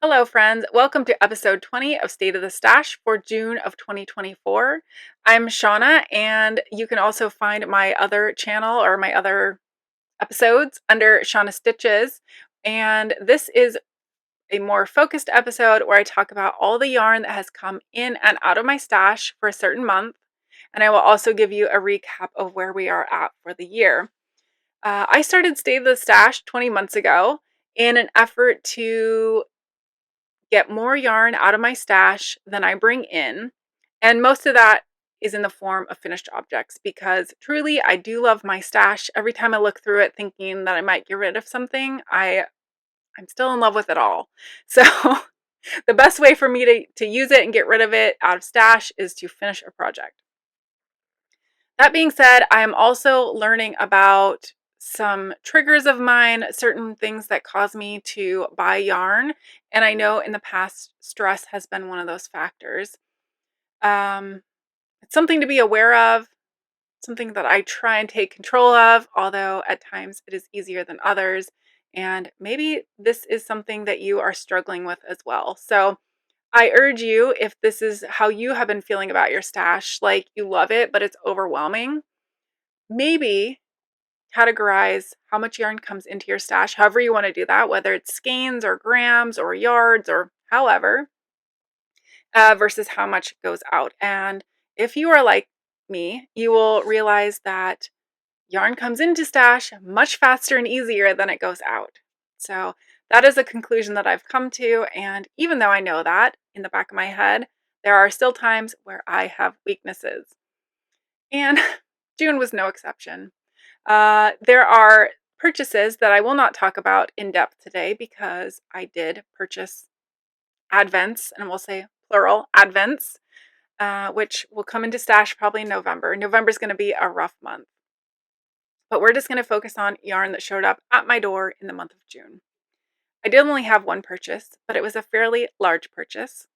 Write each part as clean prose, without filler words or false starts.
Hello, friends. Welcome to episode 20 of State of the Stash for June of 2024. I'm Shauna, and you can also find my other channel or my other episodes under Shauna Stitches. And this is a more focused episode where I talk about all the yarn that has come in and out of my stash for a certain month. And I will also give you a recap of where we are at for the year. I started State of the Stash 20 months ago in an effort to get more yarn out of my stash than I bring in. And most of that is in the form of finished objects because truly I do love my stash. Every time I look through it thinking that I might get rid of something, I'm still in love with it all. So the best way for me to use it and get rid of it out of stash is to finish a project. That being said, I am also learning about some triggers of mine, certain things that cause me to buy yarn. And I know in the past, stress has been one of those factors. It's something to be aware of, something that I try and take control of, although at times it is easier than others. And maybe this is something that you are struggling with as well. So I urge you, if this is how you have been feeling about your stash, like you love it, but it's overwhelming, maybe categorize how much yarn comes into your stash, however you want to do that, whether it's skeins or grams or yards or however, versus how much goes out. And if you are like me, you will realize that yarn comes into stash much faster and easier than it goes out. So that is a conclusion that I've come to. And even though I know that in the back of my head, there are still times where I have weaknesses. And June was no exception. There are purchases that I will not talk about in depth today because I did purchase advents, and we'll say plural advents, which will come into stash probably in November. November is going to be a rough month. But we're just going to focus on yarn that showed up at my door in the month of June. I did only have one purchase, but it was a fairly large purchase.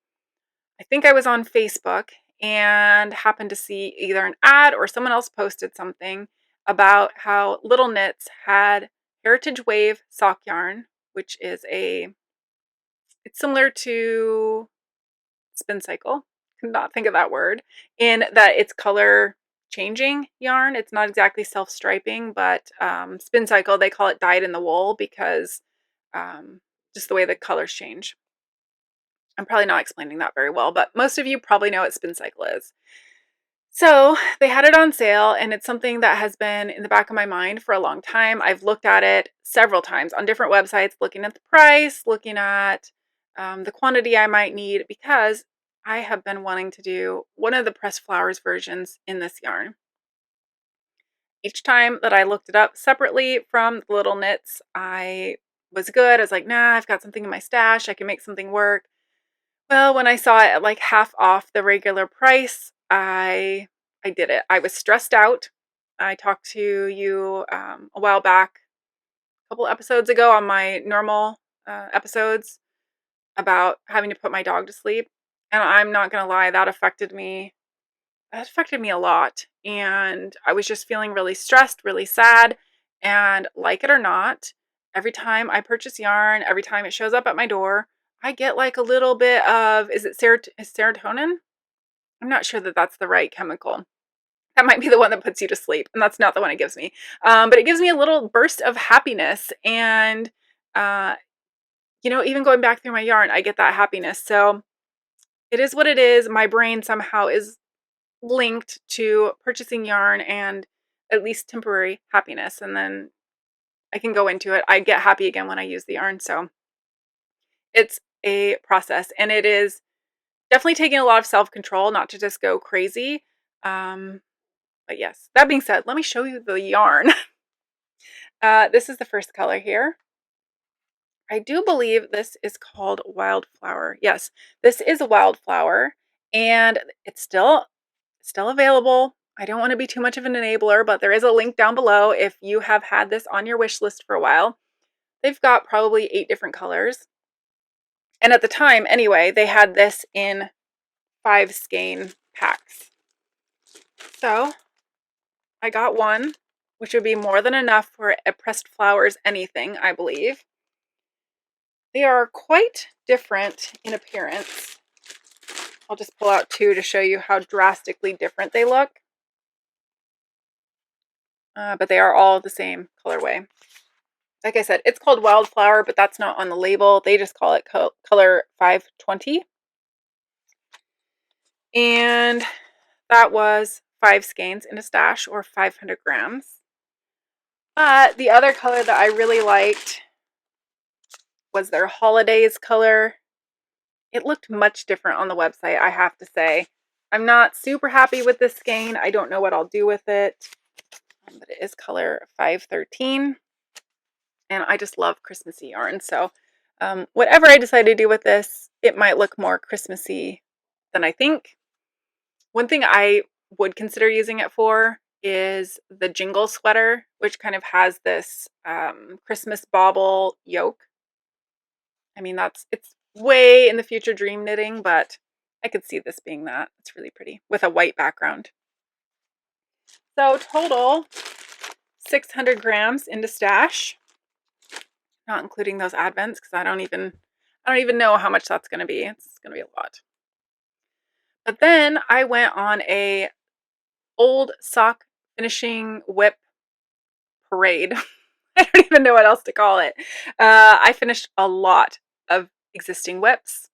I think I was on Facebook and happened to see either an ad or someone else posted something about how Little Knits had Heritage Wave sock yarn, which is it's similar to Spin Cycle. Could not think of that word, in that it's color changing yarn. It's not exactly self-striping, but Spin Cycle, they call it dyed in the wool because just the way the colors change. I'm probably not explaining that very well, but most of you probably know what Spin Cycle is. So they had it on sale, and it's something that has been in the back of my mind for a long time. I've looked at it several times on different websites, looking at the price, looking at the quantity I might need, because I have been wanting to do one of the pressed flowers versions in this yarn. Each time that I looked it up separately from the Little Knits, I was good. I was like, nah, I've got something in my stash. I can make something work. Well, when I saw it at like half off the regular price, I did it. I was stressed out. I talked to you a while back, a couple episodes ago on my normal episodes about having to put my dog to sleep. And I'm not going to lie, that affected me. That affected me a lot. And I was just feeling really stressed, really sad. And like it or not, every time I purchase yarn, every time it shows up at my door, I get like a little bit of, is serotonin? I'm not sure that that's the right chemical. That might be the one that puts you to sleep, and that's not the one it gives me. But it gives me a little burst of happiness, and even going back through my yarn, I get that happiness. So it is what it is. My brain somehow is linked to purchasing yarn and at least temporary happiness, and then I can go into it. I get happy again when I use the yarn. So it's a process, and it is definitely taking a lot of self-control not to just go crazy. But yes, that being said, let me show you the yarn. This is the first color here. I do believe this is called Wildflower. Yes, this is a Wildflower, and it's still available. I don't want to be too much of an enabler, but there is a link down below if you have had this on your wish list for a while. They've got probably 8 different colors. And at the time, anyway, they had this in 5 skein packs. So I got one, which would be more than enough for a pressed flowers anything, I believe. They are quite different in appearance. I'll just pull out two to show you how drastically different they look. But they are all the same colorway. Like I said, it's called Wildflower, but that's not on the label. They just call it color 520. And that was 5 skeins in a stash, or 500 grams. The other color that I really liked was their Holidays color. It looked much different on the website, I have to say. I'm not super happy with this skein. I don't know what I'll do with it. But it is color 513. And I just love Christmassy yarn. So whatever I decide to do with this, it might look more Christmassy than I think. One thing I would consider using it for is the Jingle sweater, which kind of has this Christmas bauble yoke. I mean, it's way in the future dream knitting, but I could see this being that. It's really pretty with a white background. So total 600 grams into stash, not including those advents because I don't even know how much that's going to be. It's going to be a lot. But then I went on a old sock finishing whip parade. I don't even know what else to call it. I finished a lot of existing whips.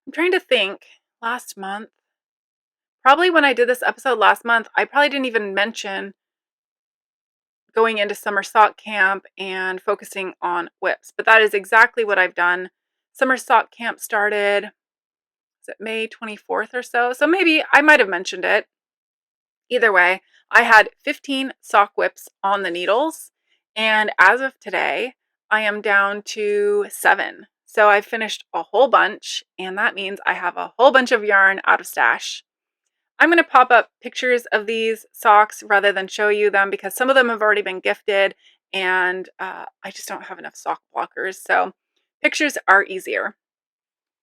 I'm trying to think. Last month, probably when I did this episode last month, I probably didn't even mention going into summer sock camp and focusing on whips, but that is exactly what I've done. Summer sock camp started, is it May 24th or so? So maybe I might have mentioned it. Either way, I had 15 sock whips on the needles, and as of today, I am down to 7. So I finished a whole bunch, and that means I have a whole bunch of yarn out of stash. I'm going to pop up pictures of these socks rather than show you them because some of them have already been gifted, and I just don't have enough sock blockers, so pictures are easier.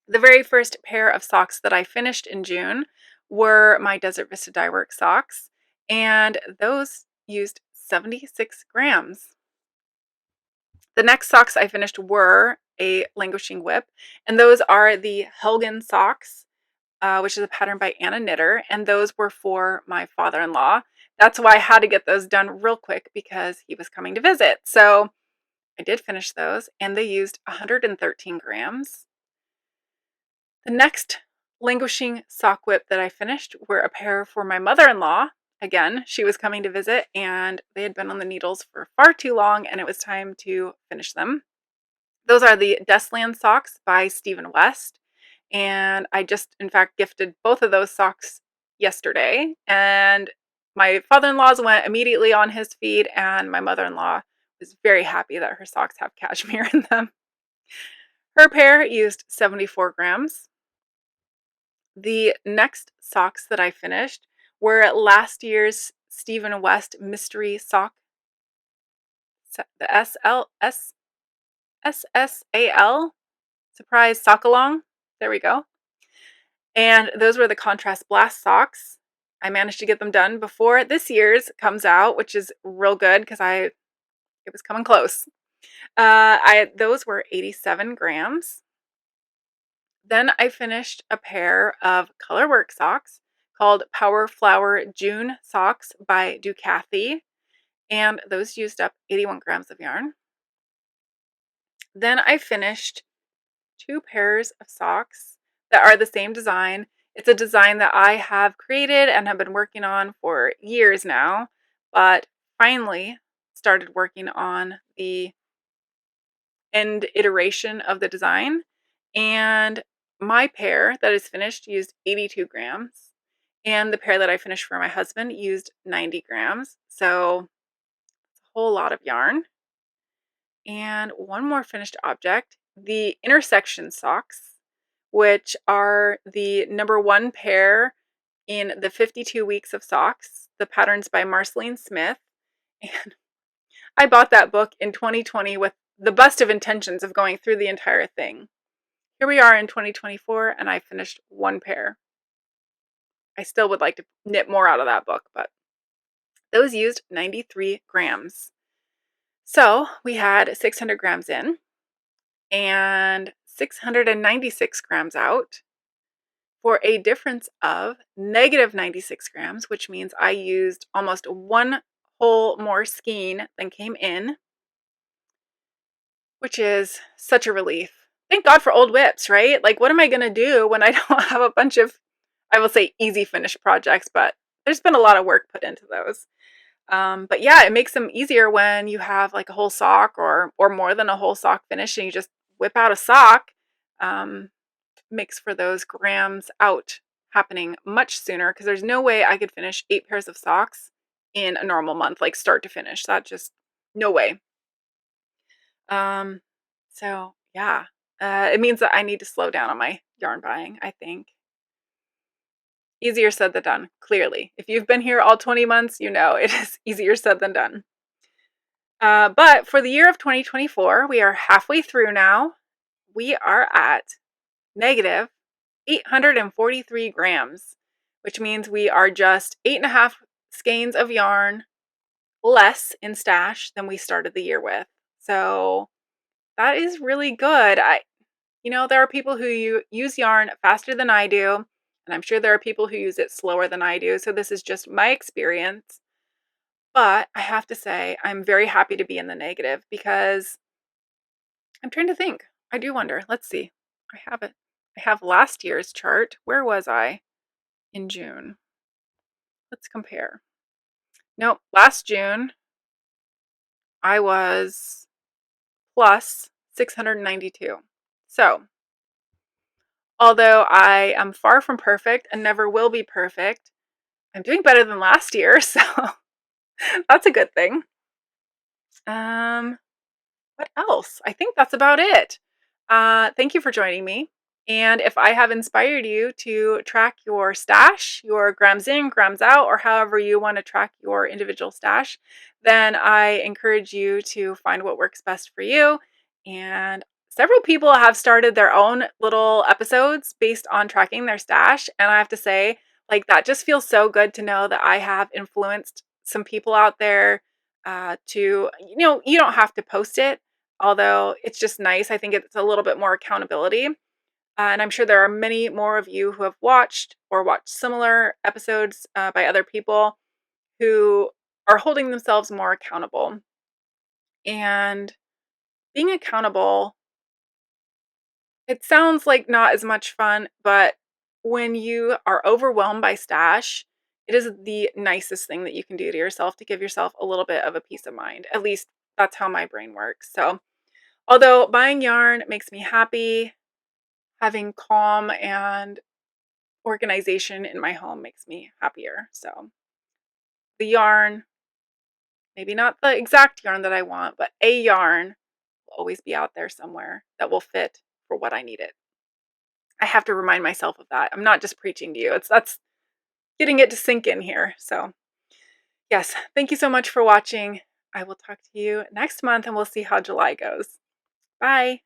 The very first pair of socks that I finished in June were my Desert Vista Dyeworks socks, and those used 76 grams. The next socks I finished were a languishing whip, and those are the Helgen socks, which is a pattern by Anna Knitter, and those were for my father-in-law. That's why I had to get those done real quick because he was coming to visit. So I did finish those, and they used 113 grams. The next languishing sock whip that I finished were a pair for my mother-in-law. Again, she was coming to visit, and they had been on the needles for far too long, and it was time to finish them. Those are the Dustland socks by Stephen West, and I just, in fact, gifted both of those socks yesterday, and my father-in-law's went immediately on his feed, and my mother-in-law was very happy that her socks have cashmere in them. Her pair used 74 grams. The next socks that I finished were last year's Stephen West mystery sock, the SSAL, surprise sock along. There we go. And those were the contrast blast socks. I managed to get them done before this year's comes out, which is real good because it was coming close. Those were 87 grams. Then I finished a pair of colorwork socks called Power Flower June socks by Ducathi, and those used up 81 grams of yarn. Then I finished 2 pairs of socks that are the same design. It's a design that I have created and have been working on for years now, but finally started working on the end iteration of the design. And my pair that is finished used 82 grams, and the pair that I finished for my husband used 90 grams. So it's a whole lot of yarn. And one more finished object, the intersection socks, which are the #1 pair in the 52 weeks of socks. The pattern's by Marceline Smith. And I bought that book in 2020 with the best of intentions of going through the entire thing. Here we are in 2024, and I finished 1 pair. I still would like to knit more out of that book, but those used 93 grams. So we had 600 grams in, and 696 grams out for a difference of negative 96 grams, which means I used almost 1 whole more skein than came in, which is such a relief. Thank God for old whips, right? Like, what am I going to do when I don't have a bunch of, I will say, easy finish projects, but there's been a lot of work put into those. But yeah, it makes them easier when you have like a whole sock or more than a whole sock finish, and you just whip out a sock. Makes for those grams out happening much sooner, because there's no way I could finish 8 pairs of socks in a normal month, like start to finish. That just, no way. So yeah, it means that I need to slow down on my yarn buying, I think. Easier said than done, clearly. If you've been here all 20 months, you know it is easier said than done. But for the year of 2024, we are halfway through now. We are at negative 843 grams, which means we are just 8.5 skeins of yarn less in stash than we started the year with. So that is really good. There are people who use yarn faster than I do, and I'm sure there are people who use it slower than I do. So this is just my experience. But I have to say, I'm very happy to be in the negative, because I'm trying to think. I do wonder. Let's see. I have it. I have last year's chart. Where was I in June? Let's compare. Nope. Last June, I was plus 692. So, although I am far from perfect and never will be perfect, I'm doing better than last year. So that's a good thing. What else? I think that's about it. Thank you for joining me. And if I have inspired you to track your stash, your grams in, grams out, or however you want to track your individual stash, then I encourage you to find what works best for you. And several people have started their own little episodes based on tracking their stash. And I have to say, like, that just feels so good to know that I have influenced some people out there to, you don't have to post it, although it's just nice. I think it's a little bit more accountability. And I'm sure there are many more of you who have watched or watched similar episodes by other people who are holding themselves more accountable. And being accountable, it sounds like not as much fun, but when you are overwhelmed by stash, it is the nicest thing that you can do to yourself to give yourself a little bit of a peace of mind. At least that's how my brain works. So, although buying yarn makes me happy, having calm and organization in my home makes me happier. So, the yarn, maybe not the exact yarn that I want, but a yarn will always be out there somewhere that will fit for what I need it. I have to remind myself of that. I'm not just preaching to you. That's getting it to sink in here. So, yes, thank you so much for watching. I will talk to you next month, and we'll see how July goes. Bye.